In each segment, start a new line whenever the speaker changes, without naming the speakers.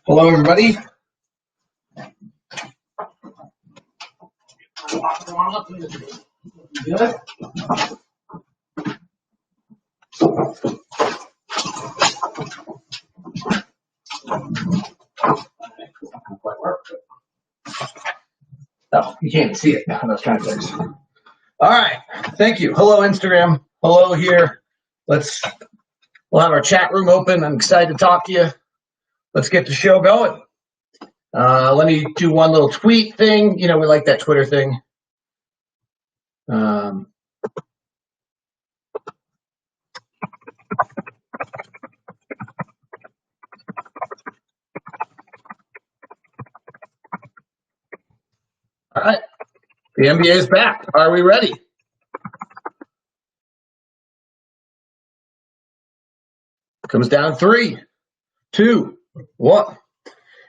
Hello, everybody. Good. Oh, you can't see it. I was trying to fix. All right. Thank you. Hello, Instagram. Hello here. We'll have our chat room open. I'm excited to talk to you. Let's get the show going. Let me do one little tweet thing. You know, we like that Twitter thing. All right. The NBA is back. Are we ready? Comes down 3, 2, 1.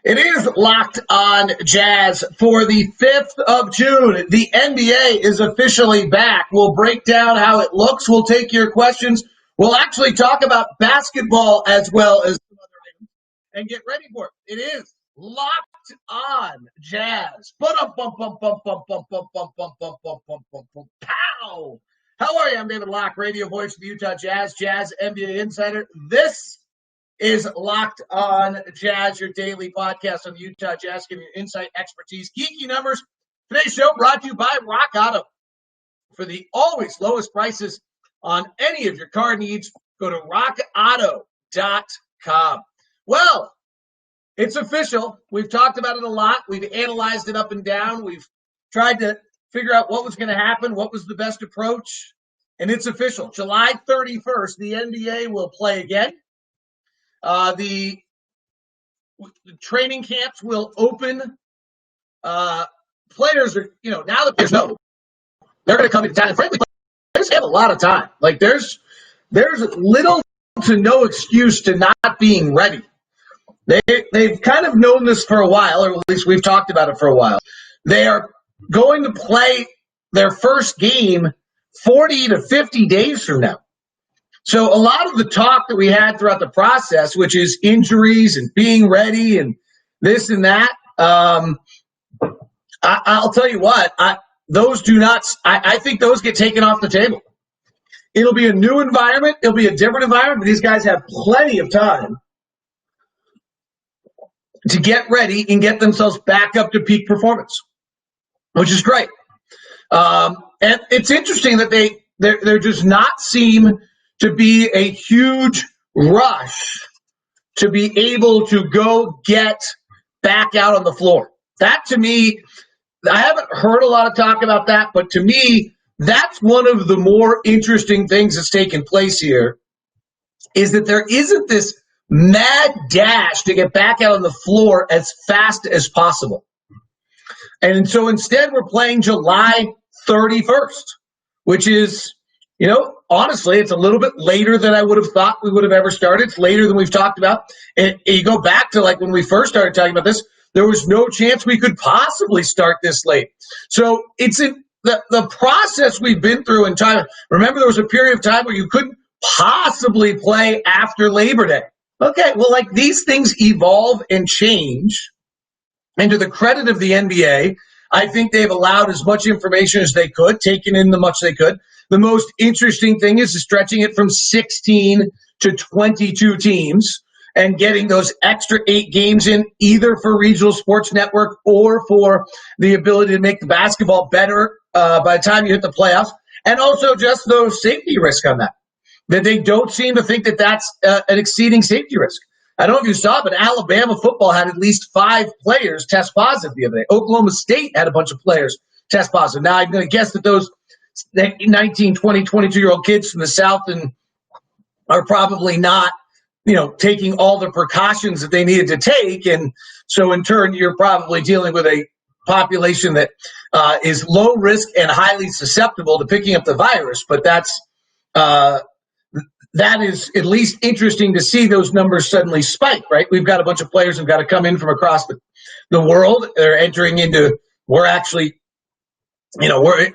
It is Locked On Jazz for the 5th of June. The NBA is officially back. We'll break down how it looks. We'll take your questions. We'll actually talk about basketball as well as some other things. And get ready for it. It is Locked On Jazz. Pow! How are you? I'm David Locke, radio voice of the Utah Jazz, Jazz NBA Insider. This is Locked On Jazz, your daily podcast on the Utah Jazz, giving you insight, expertise, geeky numbers. Today's show brought to you by Rock Auto. For the always lowest prices on any of your car needs, go to rockauto.com. Well, it's official. We've talked about it a lot. We've analyzed it up and down. We've tried to figure out what was going to happen, what was the best approach, and it's official. July 31st, the NBA will play again. The training camps will open. Players are, now that players know they're going to come into town. And frankly, players have a lot of time. Like there's little to no excuse to not being ready. They've kind of known this for a while, or at least we've talked about it for a while. They are going to play their first game 40 to 50 days from now. So a lot of the talk that we had throughout the process, which is injuries and being ready and this and that, I'll tell you what, those do not. I think those get taken off the table. It'll be a new environment. It'll be a different environment. But these guys have plenty of time to get ready and get themselves back up to peak performance, which is great. And it's interesting that there does not seem to be a huge rush to be able to go get back out on the floor. That, to me, I haven't heard a lot of talk about that, but to me, that's one of the more interesting things that's taken place here, is that there isn't this mad dash to get back out on the floor as fast as possible. And so instead, we're playing July 31st, which is, honestly, it's a little bit later than I would have thought we would have ever started. It's later than we've talked about. And you go back to like when we first started talking about this, there was no chance we could possibly start this late. So it's the process we've been through in time. Remember, there was a period of time where you couldn't possibly play after Labor Day. Okay, well, like these things evolve and change. And to the credit of the NBA, I think they've allowed as much information as they could, taken in the much they could. The most interesting thing is stretching it from 16 to 22 teams and getting those extra 8 games in, either for Regional Sports Network or for the ability to make the basketball better by the time you hit the playoffs, and also just those safety risk on that they don't seem to think that that's an exceeding safety risk. I don't know if you saw, but Alabama football had at least 5 players test positive the other day. Oklahoma State had a bunch of players test positive. Now, I'm going to guess that those 19, 20, 22-year-old kids from the South and are probably not, taking all the precautions that they needed to take. And so, in turn, you're probably dealing with a population that is low risk and highly susceptible to picking up the virus. But that is at least interesting to see those numbers suddenly spike, right? We've got a bunch of players who've got to come in from across the world. They're entering into, we're actually,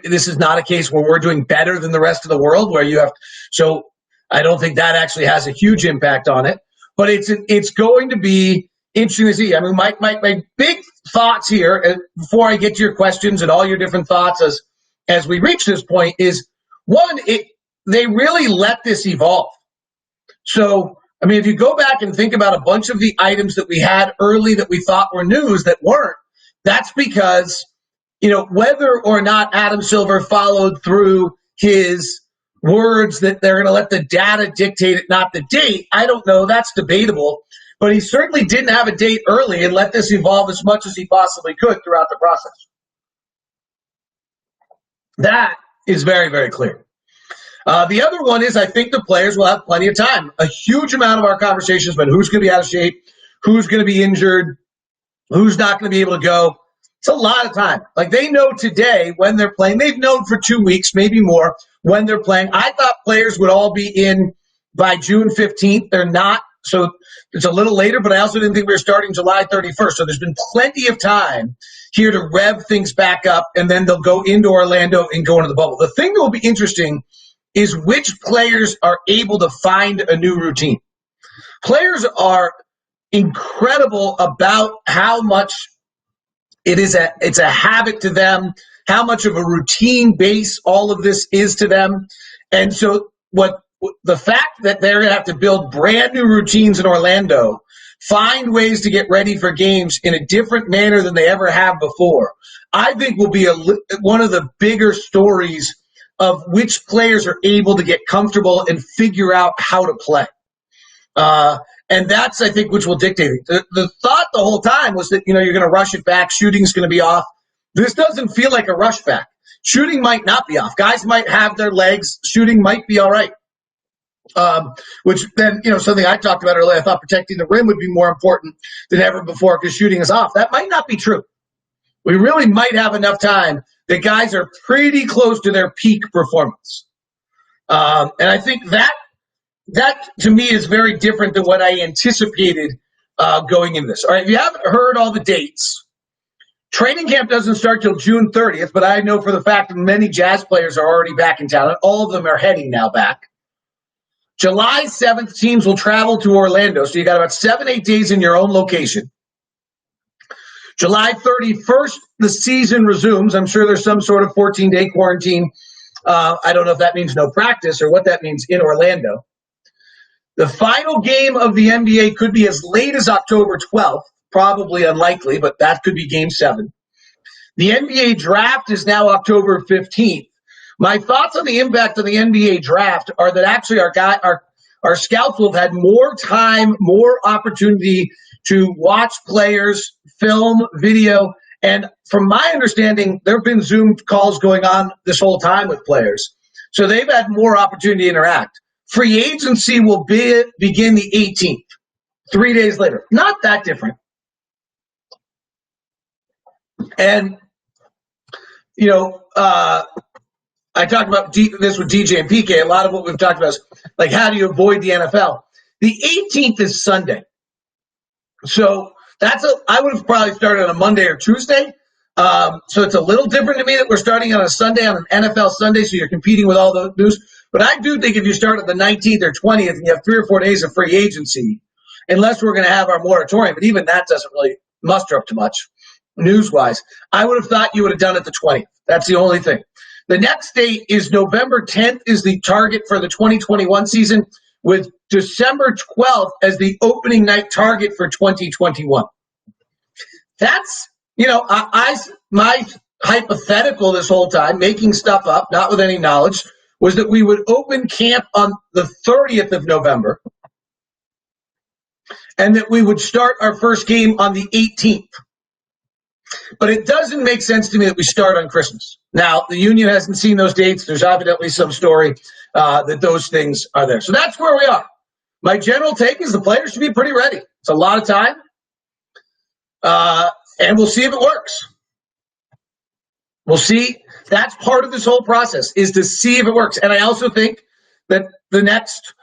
this is not a case where we're doing better than the rest of the world where you have, so I don't think that actually has a huge impact on it, but it's going to be interesting to see. I mean, my big thoughts here, before I get to your questions and all your different thoughts as we reach this point, is one, they really let this evolve. So, I mean, if you go back and think about a bunch of the items that we had early that we thought were news that weren't, that's because, whether or not Adam Silver followed through his words that they're going to let the data dictate it, not the date, I don't know. That's debatable. But he certainly didn't have a date early and let this evolve as much as he possibly could throughout the process. That is very, very clear. The other one is I think the players will have plenty of time. A huge amount of our conversation has been who's going to be out of shape, who's going to be injured, who's not going to be able to go. It's a lot of time. Like, they know today when they're playing. They've known for 2 weeks, maybe more, when they're playing. I thought players would all be in by June 15th. They're not. So it's a little later, but I also didn't think we were starting July 31st. So there's been plenty of time here to rev things back up, and then they'll go into Orlando and go into the bubble. The thing that will be interesting is which players are able to find a new routine. Players are incredible about how much it's a habit to them, how much of a routine base all of this is to them. And so the fact that they're going to have to build brand new routines in Orlando, find ways to get ready for games in a different manner than they ever have before, I think will be one of the bigger stories of which players are able to get comfortable and figure out how to play. And that's, I think, which will dictate it. The thought the whole time was that, you're going to rush it back. Shooting's going to be off. This doesn't feel like a rush back. Shooting might not be off. Guys might have their legs. Shooting might be all right. Which then, something I talked about earlier, I thought protecting the rim would be more important than ever before because shooting is off. That might not be true. We really might have enough time that guys are pretty close to their peak performance. And I think that to me is very different than what I anticipated going into this. All right, if you haven't heard all the dates, training camp doesn't start till June 30th, but I know for the fact that many Jazz players are already back in town, and all of them are heading now back. July 7th, teams will travel to Orlando, so you got about 7-8 days in your own location. July 31st, the season resumes. I'm sure there's some sort of 14-day quarantine. I don't know if that means no practice or what that means in Orlando. The final game of the NBA could be as late as October 12th, probably unlikely, but that could be Game 7. The NBA draft is now October 15th. My thoughts on the impact of the NBA draft are that actually our scouts will have had more time, more opportunity to watch players, film, video, and from my understanding, there have been Zoom calls going on this whole time with players. So they've had more opportunity to interact. Free agency will begin the 18th, 3 days later. Not that different. And, I talked about this with DJ and PK. A lot of what we've talked about is, like, how do you avoid the NFL? The 18th is Sunday. So I would have probably started on a Monday or Tuesday. So it's a little different to me that we're starting on a Sunday, on an NFL Sunday, so you're competing with all the news. But I do think if you start at the 19th or 20th and you have 3 or 4 days of free agency, unless we're going to have our moratorium, but even that doesn't really muster up to much news-wise, I would have thought you would have done it the 20th. That's the only thing. The next date is November 10th is the target for the 2021 season, with December 12th as the opening night target for 2021. That's, my hypothetical this whole time, making stuff up, not with any knowledge, was that we would open camp on the 30th of November and that we would start our first game on the 18th. But it doesn't make sense to me that we start on Christmas. Now, the union hasn't seen those dates. There's evidently some story that those things are there. So that's where we are. My general take is the players should be pretty ready. It's a lot of time. And we'll see if it works. We'll see. That's part of this whole process, is to see if it works. And I also think that the next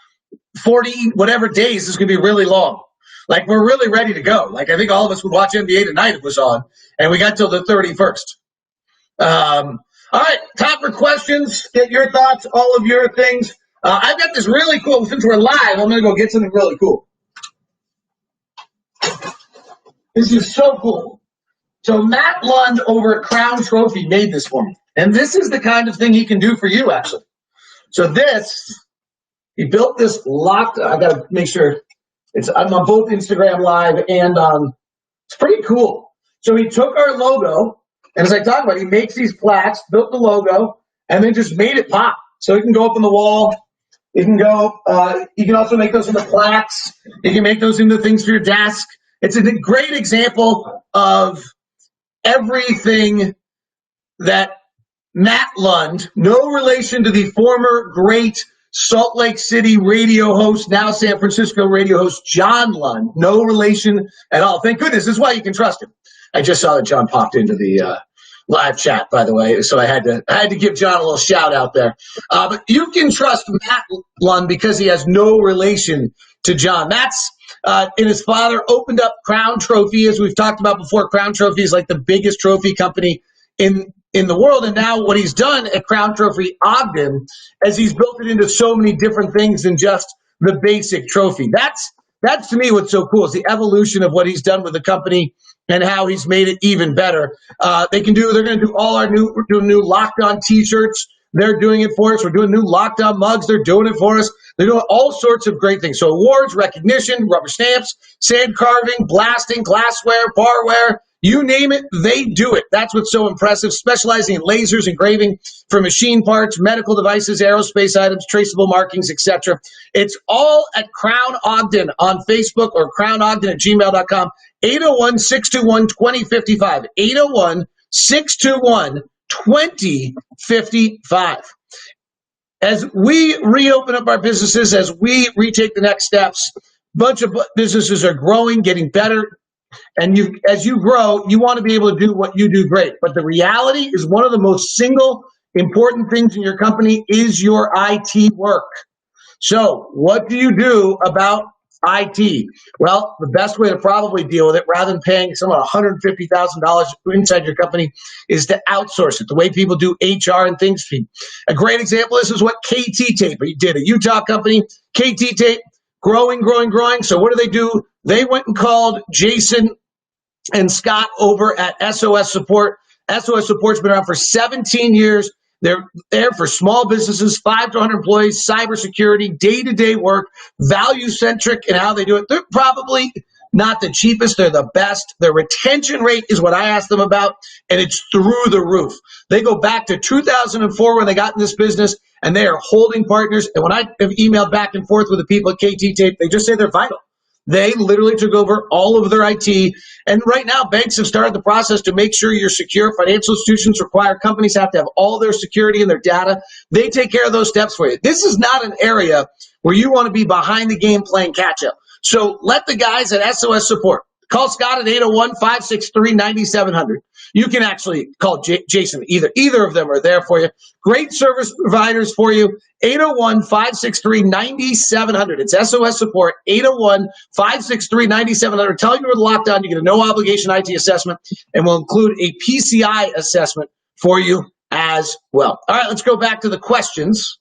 40 whatever days is going to be really long. Like, we're really ready to go. Like, I think all of us would watch NBA tonight if it was on, and we got till the 31st. All right, time for questions. Get your thoughts, all of your things. I've got this really cool, since we're live, I'm going to go get something really cool. This is so cool. So Matt Lund over at Crown Trophy made this for me. And this is the kind of thing he can do for you, actually. So he built this locked, I got to make sure I'm on both Instagram Live and it's pretty cool. So he took our logo, and as I talked about, he makes these plaques, built the logo, and then just made it pop. So it can go up on the wall. You can also make those into plaques. You can make those into things for your desk. It's a great example of everything that Matt Lund, no relation to the former great Salt Lake City radio host, now San Francisco radio host, John Lund, no relation at all. Thank goodness. This is why you can trust him. I just saw that John popped into the live chat, by the way, so I had to give John a little shout out there. But you can trust Matt Lund because he has no relation to John. Matt's and his father opened up Crown Trophy, as we've talked about before. Crown Trophy is like the biggest trophy company in the world, and now what he's done at Crown Trophy Ogden is he's built it into so many different things than just the basic trophy. That's to me what's so cool is the evolution of what he's done with the company and how he's made it even better. They're going to do all our new Locked On t-shirts. They're doing it for us. We're doing new Locked On mugs. They're doing it for us. They're doing all sorts of great things. So awards, recognition, rubber stamps, sand carving, blasting, glassware, barware, you name it, they do it. That's what's so impressive, specializing in lasers, engraving for machine parts, medical devices, aerospace items, traceable markings, etc. It's all at Crown Ogden on Facebook or crownogden@gmail.com, 801-621-2055, 801-621-2055. As we reopen up our businesses, as we retake the next steps, a bunch of businesses are growing, getting better. And as you grow, you want to be able to do what you do great. But the reality is one of the most single important things in your company is your IT work. So what do you do about IT? Well, the best way to probably deal with it, rather than paying someone $150,000 inside your company, is to outsource it, the way people do HR and things. A great example of this is what KT Tape did, a Utah company. KT Tape, growing. So what do? They went and called Jason and Scott over at SOS Support. SOS Support's been around for 17 years. They're there for small businesses, 5 to 100 employees, cybersecurity, day-to-day work, value-centric in how they do it. They're probably not the cheapest. They're the best. Their retention rate is what I asked them about, and it's through the roof. They go back to 2004 when they got in this business, and they are holding partners. And when I have emailed back and forth with the people at KT Tape, they just say they're vital. They literally took over all of their IT. And right now, banks have started the process to make sure you're secure. Financial institutions require companies have to have all their security and their data. They take care of those steps for you. This is not an area where you want to be behind the game playing catch up. So let the guys at SOS Support. Call Scott at 801-563-9700. You can actually call Jason. Either of them are there for you. Great service providers for you. 801-563-9700. It's SOS Support. 801-563-9700. Tell you we're locked on. You get a no obligation IT assessment, and we'll include a PCI assessment for you as well. All right, let's go back to the questions.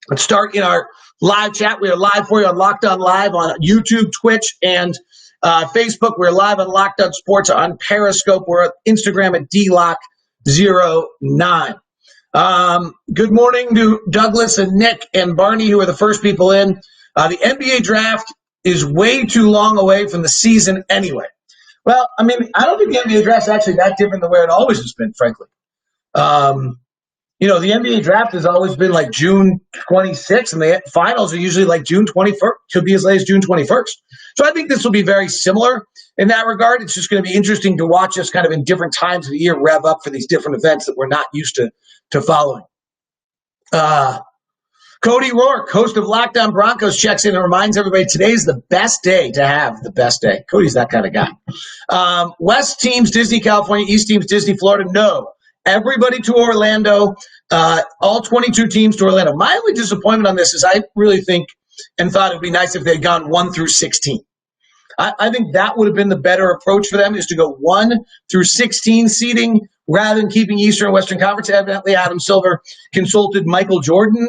Let's start in our live chat. We are live for you on Locked On Live on YouTube, Twitch, and Facebook. We're live on Locked On Sports on Periscope. We're at Instagram at DLock09. Good morning to Douglas and Nick and Barney, who are the first people in. The NBA draft is way too long away from the season anyway. Well, I mean, I don't think the NBA draft is actually that different than where it always has been, frankly. The NBA draft has always been like June 26th, and the finals are usually like June 21st, could be as late as June 21st. So I think this will be very similar in that regard. It's just going to be interesting to watch us kind of in different times of the year rev up for these different events that we're not used to following. Cody Rourke, host of Locked On Broncos, checks in and reminds everybody today's the best day to have the best day. Cody's that kind of guy. West teams, Disney, California. East teams, Disney, Florida. No. Everybody to Orlando, all 22 teams to Orlando. My only disappointment on this is I really think and thought it would be nice if they had gone 1 through 16. I think that would have been the better approach for them, is to go 1 through 16 seeding rather than keeping Eastern and Western Conference. Evidently, Adam Silver consulted Michael Jordan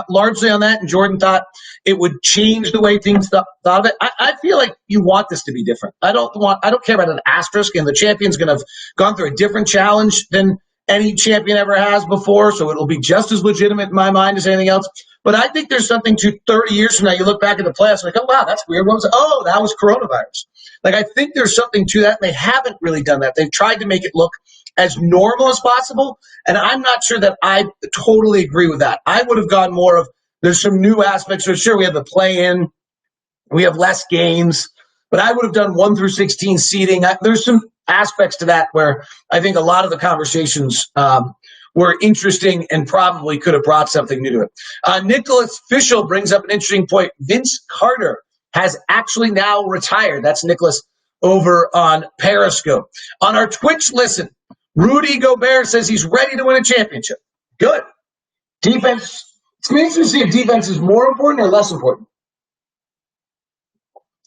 largely on that, and Jordan thought it would change the way things thought of it. I feel like you want this to be different. I don't care about an asterisk, and the champion's going to have gone through a different challenge than any champion ever has before, so it'll be just as legitimate in my mind as anything else. But I think there's something to 30 years from now. You look back at the playoffs, like, oh, wow, that's weird. What was it? Oh, that was coronavirus. Like, I think there's something to that, and they haven't really done that. They've tried to make it look as normal as possible, and I'm not sure that I totally agree with that. I would have gone more of, there's some new aspects. So sure, we have the play-in, we have less games, but I would have done 1 through 16 seeding. There's some aspects to that where I think a lot of the conversations were interesting and probably could have brought something new to it. Nicholas Fischel brings up an interesting point. Vince Carter has actually now retired. That's Nicholas over on Periscope. On our Twitch listen, Rudy Gobert says he's ready to win a championship. Good. Defense. It's interesting to see if defense is more important or less important.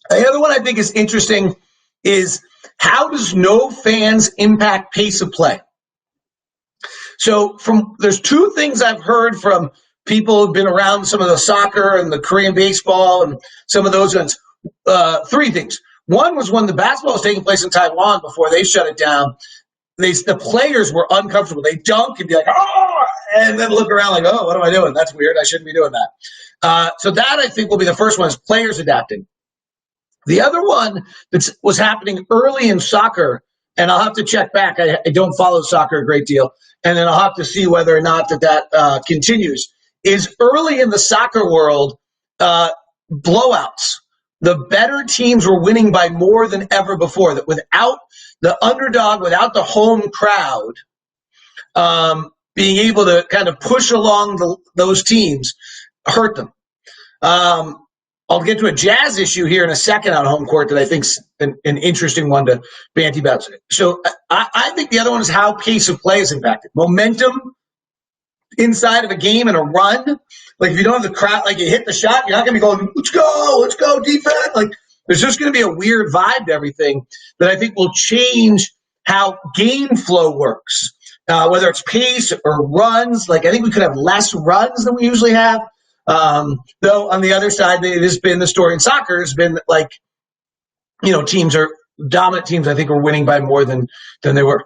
The other one I think is interesting is, how does no fans impact pace of play? So there's two things I've heard from people who've been around some of the soccer and the Korean baseball and some of those ones. Three things. One was when the basketball was taking place in Taiwan before they shut it down, the players were uncomfortable. They dunk and be like, oh, and then look around like, oh, what am I doing? That's weird. I shouldn't be doing that. So that, I think, will be the first one, is players adapting. The other one that was happening early in soccer, and I'll have to check back. I don't follow soccer a great deal, and then I'll have to see whether or not that continues, is early in the soccer world, blowouts. The better teams were winning by more than ever before. That without the underdog, without the home crowd being able to kind of push along those teams, hurt them. I'll get to a Jazz issue here in a second on home court that I think's an interesting one to banty about. So I think the other one is how pace of play is impacted. Momentum inside of a game and a run. Like, if you don't have the crowd, like, you hit the shot, you're not going to be going, let's go, defense. Like, there's just going to be a weird vibe to everything that I think will change how game flow works, whether it's pace or runs. Like, I think we could have less runs than we usually have. Though on the other side, it has been the story in soccer has been that, like, dominant teams, I think, are winning by more than they were.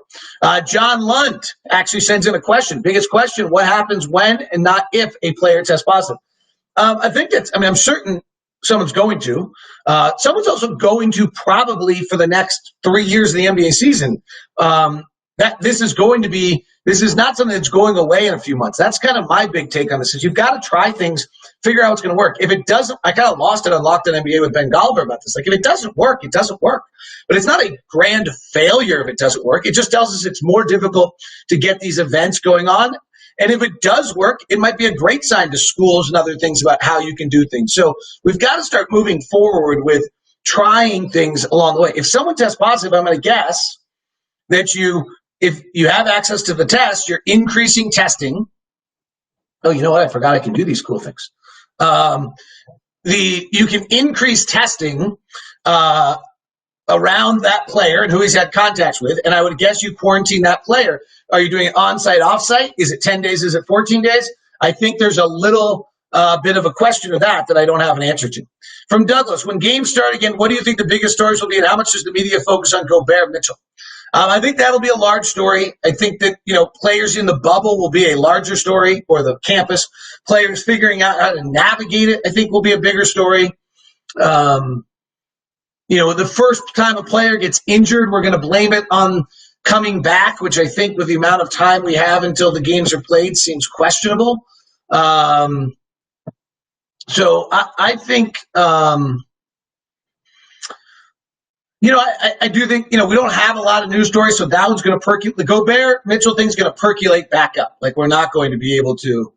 John Lund actually sends in a question. Biggest question: what happens when and not if a player tests positive? I'm certain someone's going to. Someone's also going to probably for the next 3 years of the NBA season. This is not something that's going away in a few months. That's kind of my big take on this, is you've got to try things, figure out what's going to work. If it doesn't, I kind of lost it on Locked On NBA with Ben Golliver about this. Like, if it doesn't work, it doesn't work. But it's not a grand failure if it doesn't work. It just tells us it's more difficult to get these events going on. And if it does work, it might be a great sign to schools and other things about how you can do things. So we've got to start moving forward with trying things along the way. If someone tests positive, I'm going to guess that if you have access to the test, you're increasing testing. Oh, you know what? I forgot I can do these cool things. You can increase testing around that player and who he's had contacts with, and I would guess you quarantine that player. Are you doing it on-site, off-site? Is it 10 days? Is it 14 days? I think there's a little bit of a question of that I don't have an answer to. From Douglas, when games start again, what do you think the biggest stories will be, and how much does the media focus on Gobert Mitchell? I think that'll be a large story. I think that, players in the bubble will be a larger story, or the campus. Players figuring out how to navigate it, I think, will be a bigger story. The first time a player gets injured, we're going to blame it on coming back, which I think, with the amount of time we have until the games are played, seems questionable. So I think I do think, we don't have a lot of news stories, so that one's going to percolate. The Gobert Mitchell thing's going to percolate back up. Like, we're not going to be able to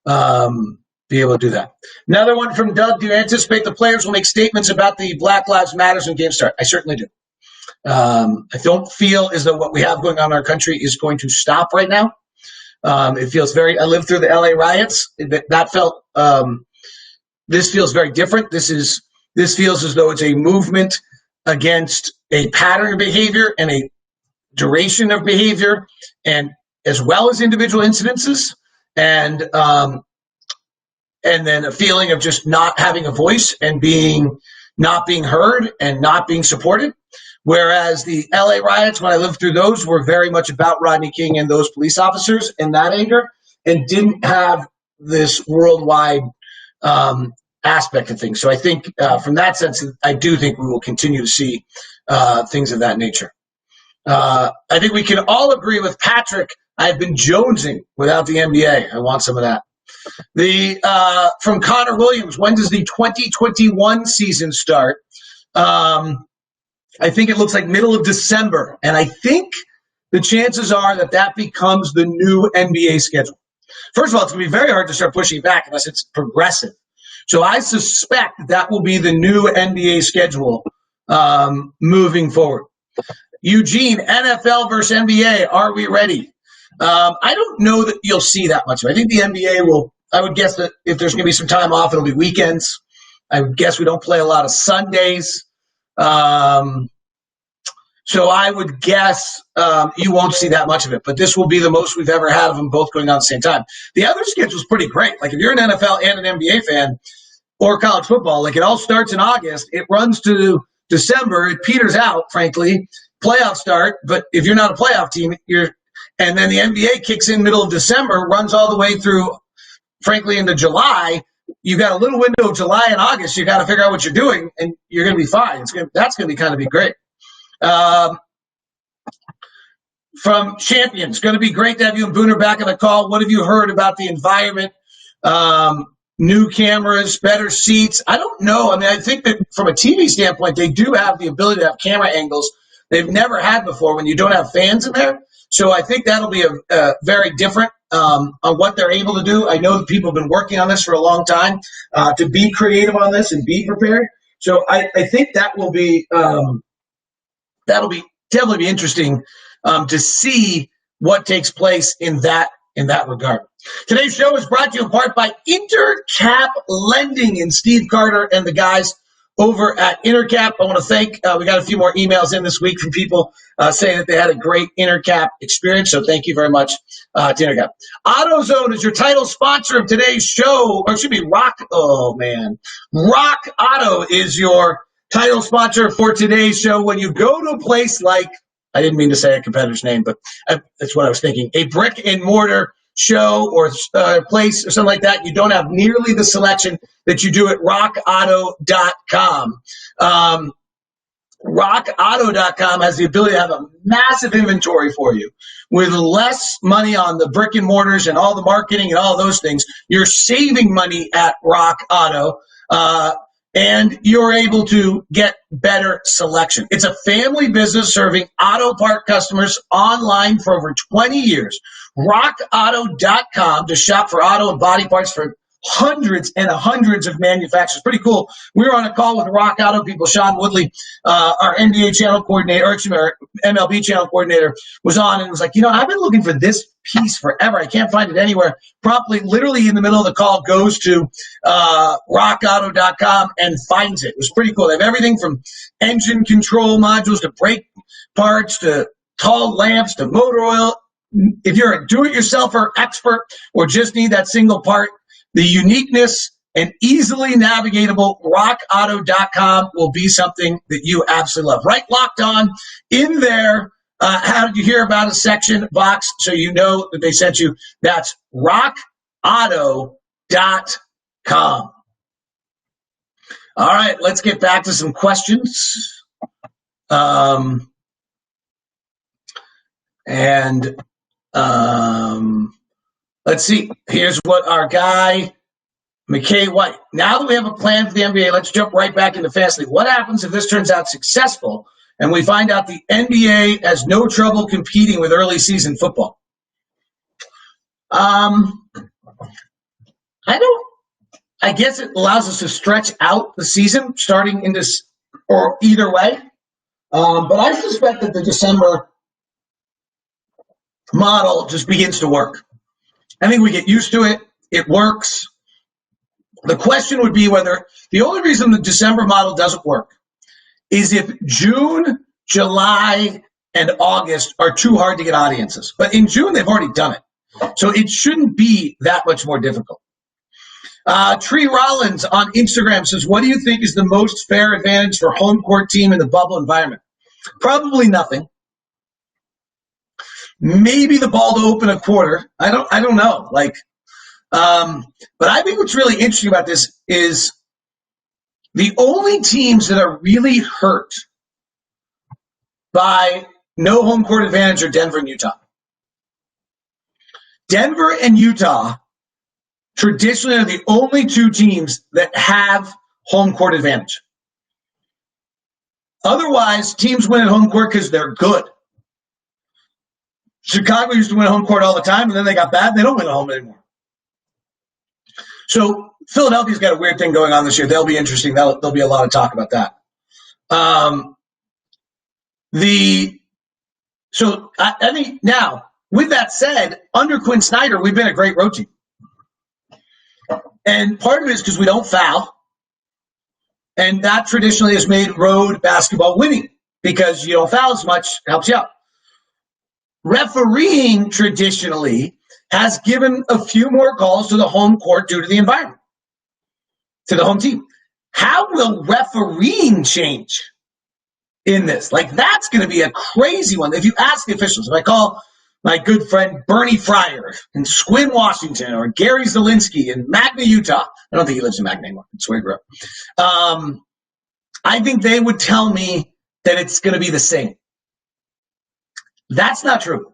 do that. Another one from Doug: do you anticipate the players will make statements about the Black Lives Matters when games start? I certainly do. I don't feel as though what we have going on in our country is going to stop right now. It feels I lived through the LA riots. This feels very different. This feels as though it's a movement against a pattern of behavior and duration of behavior, and as well as individual incidences, and then a feeling of just not having a voice and not being heard and not being supported. Whereas the LA riots, when I lived through those, were very much about Rodney King and those police officers and that anger, and didn't have this worldwide aspect of things. So I think from that sense, I do think we will continue to see things of that nature. I think we can all agree with Patrick. I've been jonesing without the NBA. I want some of that. From Connor Williams, when does the 2021 season start? I think it looks like middle of December. And I think the chances are that becomes the new NBA schedule. First of all, it's going to be very hard to start pushing it back unless it's progressive. So I suspect that will be the new NBA schedule moving forward. Eugene, NFL versus NBA, are we ready? I don't know that you'll see that much. I think the NBA will, I would guess that if there's going to be some time off, it'll be weekends. I would guess we don't play a lot of Sundays. So I would guess you won't see that much of it. But this will be the most we've ever had of them both going on at the same time. The other schedule's pretty great. Like if you're an NFL and an NBA fan or college football, like it all starts in August. It runs to December. It peters out, frankly. Playoffs start. But if you're not a playoff team, and then the NBA kicks in middle of December, runs all the way through, frankly, into July. You got a little window of July and August. You got to figure out what you're doing, and you're going to be fine. That's going to be kind of be great. From Champions, going to be great to have you and Booner back on the call. What have you heard about the environment? New cameras, better seats. I don't know. I mean, I think that from a TV standpoint, they do have the ability to have camera angles they've never had before when you don't have fans in there. So I think that'll be a very different on what they're able to do. I know that people have been working on this for a long time to be creative on this and be prepared. So I think that will be definitely be interesting to see what takes place in that regard. Today's show is brought to you in part by Intercap Lending and Steve Carter and the guys over at Intercap. I want to thank, we got a few more emails in this week from people saying that they had a great Intercap experience. So thank you very much to Intercap. AutoZone is your title sponsor of today's show, or it should be Rock Auto is your title sponsor for today's show. When you go to a place like, I didn't mean to say a competitor's name, but that's what I was thinking, a brick and mortar show or place or something like that, you don't have nearly the selection that you do at rockauto.com. Rockauto.com has the ability to have a massive inventory for you with less money on the brick and mortars and all the marketing and all those things. You're saving money at Rock Auto, and you're able to get better selection. It's a family business serving auto part customers online for over 20 years. RockAuto.com to shop for auto and body parts for hundreds and hundreds of manufacturers. Pretty cool. We were on a call with Rock Auto people. Sean Woodley, our NBA channel coordinator, or excuse me, our MLB channel coordinator, was on and was like, I've been looking for this piece forever. I can't find it anywhere. Promptly, literally in the middle of the call, goes to rockauto.com and finds it. It was pretty cool. They have everything from engine control modules to brake parts to tall lamps to motor oil. If you're a do-it-yourselfer expert or just need that single part, the uniqueness and easily navigatable rockauto.com will be something that you absolutely love. Right locked on in there. How did you hear about a section box so you know that they sent you? That's rockauto.com. All right, let's get back to some questions. Let's see. Here's what our guy, McKay White. Now that we have a plan for the NBA, let's jump right back into Fast League. What happens if this turns out successful and we find out the NBA has no trouble competing with early season football? I guess it allows us to stretch out the season starting in this, or either way. But I suspect that the December model just begins to work. I think we get used to it. It works. The question would be whether the only reason the December model doesn't work is if June, July, and August are too hard to get audiences. But in June, they've already done it. So it shouldn't be that much more difficult. Tree Rollins on Instagram says, what do you think is the most fair advantage for home court team in the bubble environment? Probably nothing. Maybe the ball to open a quarter. I don't know. But I think what's really interesting about this is the only teams that are really hurt by no home court advantage are Denver and Utah. Denver and Utah traditionally are the only two teams that have home court advantage. Otherwise, teams win at home court because they're good. Chicago used to win at home court all the time, and then they got bad, and they don't win at home anymore. So Philadelphia's got a weird thing going on this year. They'll be interesting. There'll be a lot of talk about that. I think now, with that said, under Quinn Snyder, we've been a great road team. And part of it is because we don't foul. And that traditionally has made road basketball winning because you don't foul as much, helps you out. Refereeing traditionally has given a few more calls to the home court due to the environment, to the home team. How will refereeing change in this? That's going to be a crazy one. If you ask the officials, if I call my good friend Bernie Fryer in Squin, Washington, or Gary Zielinski in Magna, Utah. I don't think he lives in Magna anymore. That's where he grew up. I think they would tell me that it's going to be the same. That's not true.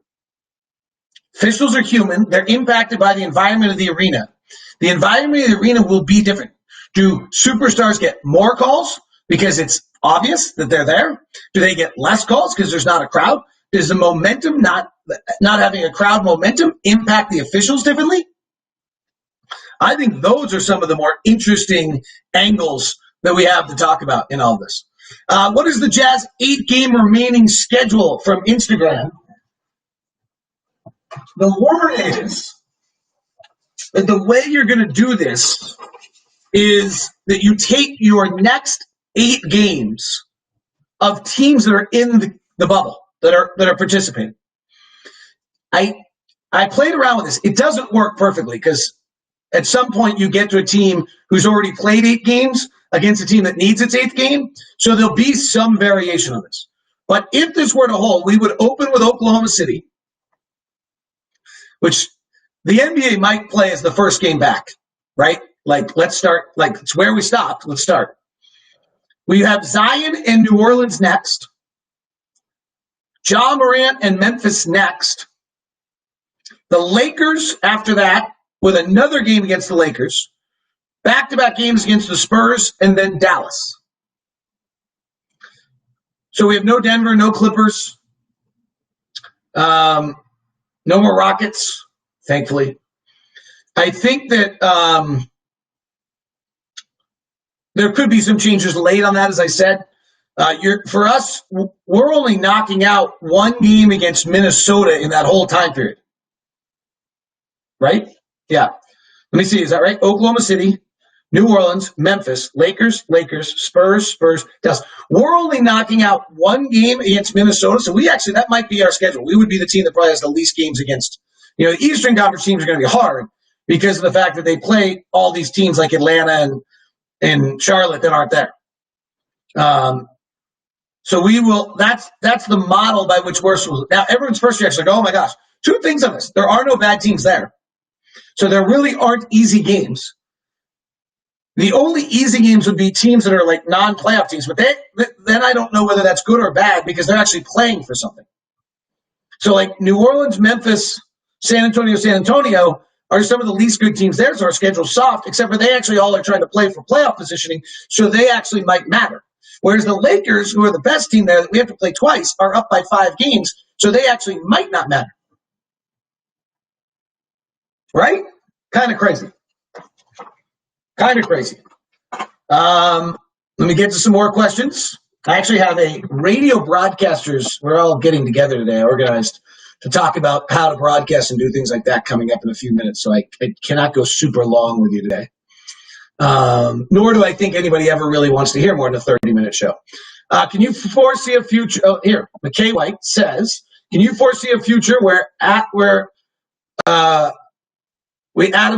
Officials are human. They're impacted by the environment of the arena. The environment of the arena will be different. Do superstars get more calls because it's obvious that they're there? Do they get less calls because there's not a crowd? Does the momentum, not having a crowd momentum, impact the officials differently? I think those are some of the more interesting angles that we have to talk about in all this. What is the Jazz 8-game remaining schedule from Instagram? The word is that the way you're going to do this is that you take your next 8 games of teams that are in the bubble, that are participating. I played around with this. It doesn't work perfectly because at some point you get to a team who's already played 8 games against a team that needs its 8th game. So there'll be some variation of this. But if this were to hold, we would open with Oklahoma City, which the NBA might play as the first game back, right? Let's start. It's where we stopped. Let's start. We have Zion and New Orleans next. Ja Morant and Memphis next. The Lakers after that with another game against the Lakers. Back-to-back games against the Spurs and then Dallas. So we have no Denver, no Clippers. No more Rockets, thankfully. I think that there could be some changes late on that, as I said. For us, we're only knocking out 1 game against Minnesota in that whole time period. Right? Yeah. Let me see. Is that right? Oklahoma City, New Orleans, Memphis, Lakers, Spurs, Dallas. We're only knocking out 1 game against Minnesota. So that might be our schedule. We would be the team that probably has the least games against. The Eastern Conference teams are going to be hard because of the fact that they play all these teams like Atlanta and Charlotte that aren't there. So we will. That's the model by which we're now. Everyone's first reaction is like, oh my gosh. 2 things on this: there are no bad teams there, so there really aren't easy games. The only easy games would be teams that are like non-playoff teams, but then I don't know whether that's good or bad because they're actually playing for something. So like New Orleans, Memphis, San Antonio are some of the least good teams there, so our schedule's soft, except for they actually all are trying to play for playoff positioning, so they actually might matter. Whereas the Lakers, who are the best team there that we have to play twice, are up by 5 games, so they actually might not matter. Right? Kind of crazy. Let me get to some more questions. I actually have a radio broadcasters. We're all getting together today, organized, to talk about how to broadcast and do things like that coming up in a few minutes. So I cannot go super long with you today. Nor do I think anybody ever really wants to hear more than a 30-minute show. Can you foresee a future? Oh, here, McKay White says, can you foresee a future where Adam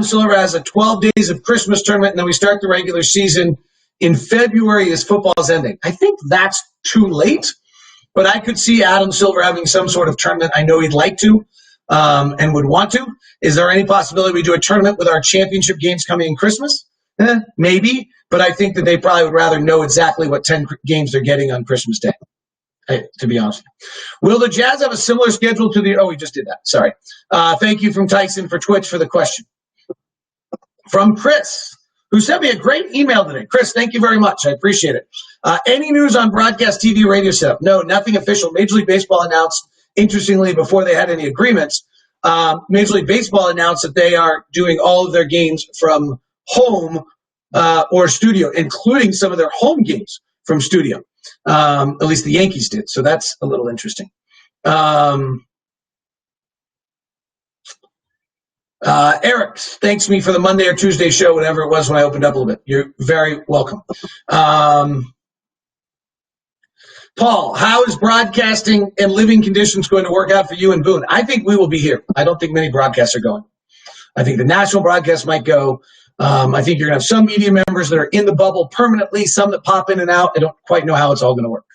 Silver has a 12 days of Christmas tournament and then we start the regular season in February as football's ending? I think that's too late, but I could see Adam Silver having some sort of tournament. I know he'd like to and would want to. Is there any possibility we do a tournament with our championship games coming in Christmas? Maybe, but I think that they probably would rather know exactly what 10 games they're getting on Christmas Day, to be honest. Will the Jazz have a similar schedule to the – oh, we just did that. Sorry. Thank you from Tyson for Twitch for the question. From Chris, who sent me a great email today. Chris, thank you very much. I appreciate it. Any news on broadcast TV radio setup? No, nothing official. Major League Baseball announced, interestingly, before they had any agreements, Major League Baseball announced that they are doing all of their games from home or studio, including some of their home games from studio. At least the Yankees did. So that's a little interesting. Eric thanks me for the Monday or Tuesday show, whatever it was when I opened up a little bit. You're very welcome. Paul, how is broadcasting and living conditions going to work out for you and Boone? I think we will be here. I don't think many broadcasts are going. I think the national broadcast might go. I think you're going to have some media members that are in the bubble permanently, some that pop in and out. I don't quite know how it's all going to work.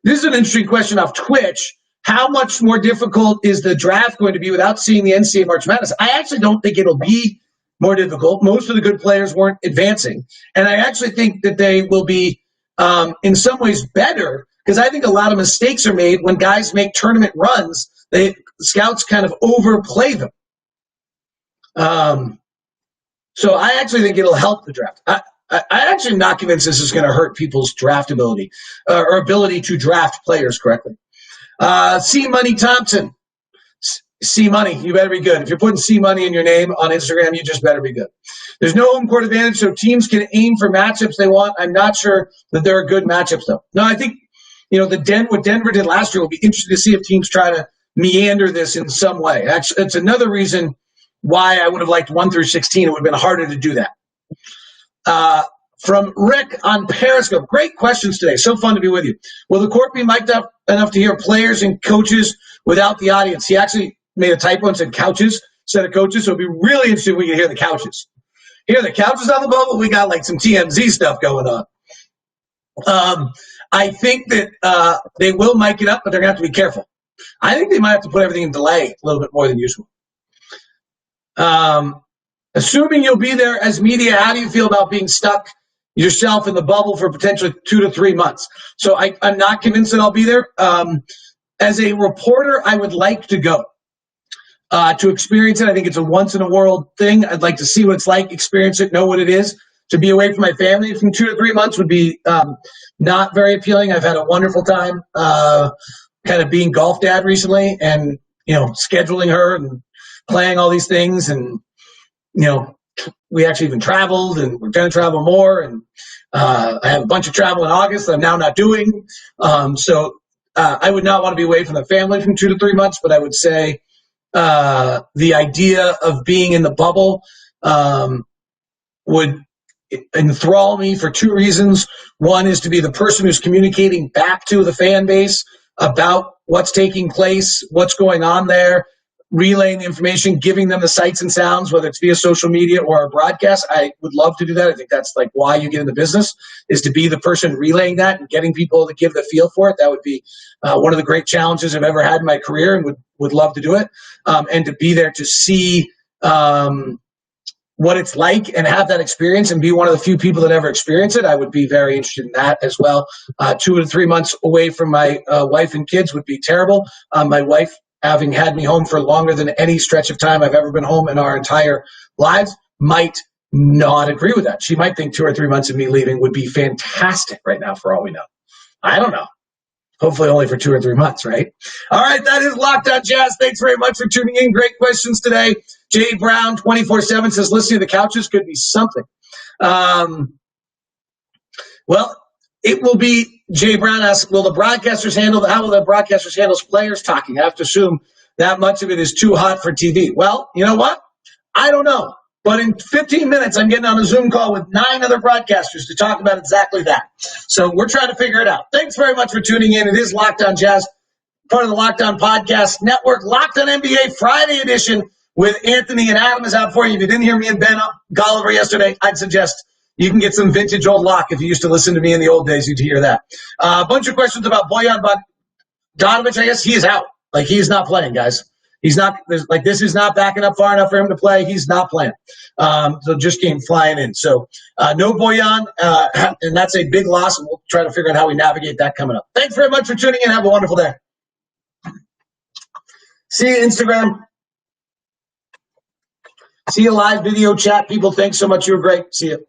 This is an interesting question off Twitch. How much more difficult is the draft going to be without seeing the NCAA March Madness? I actually don't think it'll be more difficult. Most of the good players weren't advancing. And I actually think that they will be, in some ways, better, because I think a lot of mistakes are made when guys make tournament runs. Scouts kind of overplay them. So I actually think it'll help the draft. I actually am not convinced this is going to hurt people's draft ability or ability to draft players correctly. C Money Thompson. C Money, you better be good. If you're putting C Money in your name on Instagram, you just better be good. There's no home court advantage, so teams can aim for matchups they want. I'm not sure that there are good matchups, though. No, I think, what Denver did last year will be interesting to see if teams try to meander this in some way. Actually, it's another reason why I would have liked 1 through 16. It would have been harder to do that. From Rick on Periscope. Great questions today. So fun to be with you. Will the court be mic'd up enough to hear players and coaches without the audience? He actually made a typo and said couches instead of coaches, so it'd be really interesting if we could hear the couches. Hear the couches on the bubble? We got like some TMZ stuff going on. I think that they will mic it up, but they're going to have to be careful. I think they might have to put everything in delay a little bit more than usual. Assuming you'll be there as media, how do you feel about being stuck yourself in the bubble for potentially 2 to 3 months? So I'm not convinced that I'll be there. As a reporter, I would like to go to experience it. I think it's a once-in-a-world thing. I'd like to see what it's like, experience it, know what it is. To be away from my family from 2 to 3 months would be not very appealing. I've had a wonderful time kind of being golf dad recently and, scheduling her and playing all these things. And, we actually even traveled and we're going to travel more. And I have a bunch of travel in August that I'm now not doing. So I would not want to be away from the family from 2 to 3 months, but I would say the idea of being in the bubble would enthrall me for 2 reasons. One is to be the person who's communicating back to the fan base about what's taking place, what's going on there, relaying the information, giving them the sights and sounds, whether it's via social media or a broadcast. I would love to do that. I think that's like why you get in the business, is to be the person relaying that and getting people to give the feel for it. That would be one of the great challenges I've ever had in my career, and would love to do it. And to be there to see what it's like and have that experience and be one of the few people that ever experience it. I would be very interested in that as well. 2 to 3 months away from my wife and kids would be terrible. My wife, having had me home for longer than any stretch of time I've ever been home in our entire lives, might not agree with that. She might think 2 or 3 months of me leaving would be fantastic right now, for all we know. I don't know. Hopefully only for 2 or 3 months, right? All right, that is Locked On Jazz. Thanks very much for tuning in. Great questions today. Jay Brown, 24/7, says listening to the couches could be something. Well, it will be, Jay Brown asks, how will the broadcasters handle players talking? I have to assume that much of it is too hot for TV. Well, you know what? I don't know. But in 15 minutes, I'm getting on a Zoom call with 9 other broadcasters to talk about exactly that. So we're trying to figure it out. Thanks very much for tuning in. It is Locked On Jazz, part of the Locked On Podcast Network. Locked On NBA Friday edition with Anthony and Adam is out for you. If you didn't hear me and Ben Golliver yesterday, I'd suggest you can get some vintage old Locke. If you used to listen to me in the old days, you'd hear that. A bunch of questions about Bojan Bogdanovic. I guess he is out. Like, he's not playing, guys. He's not, like, this is not backing up far enough for him to play. He's not playing. So just came flying in. So no Bojan, and that's a big loss, and we'll try to figure out how we navigate that coming up. Thanks very much for tuning in. Have a wonderful day. See you, Instagram. See you live video chat. People, thanks so much. You were great. See you.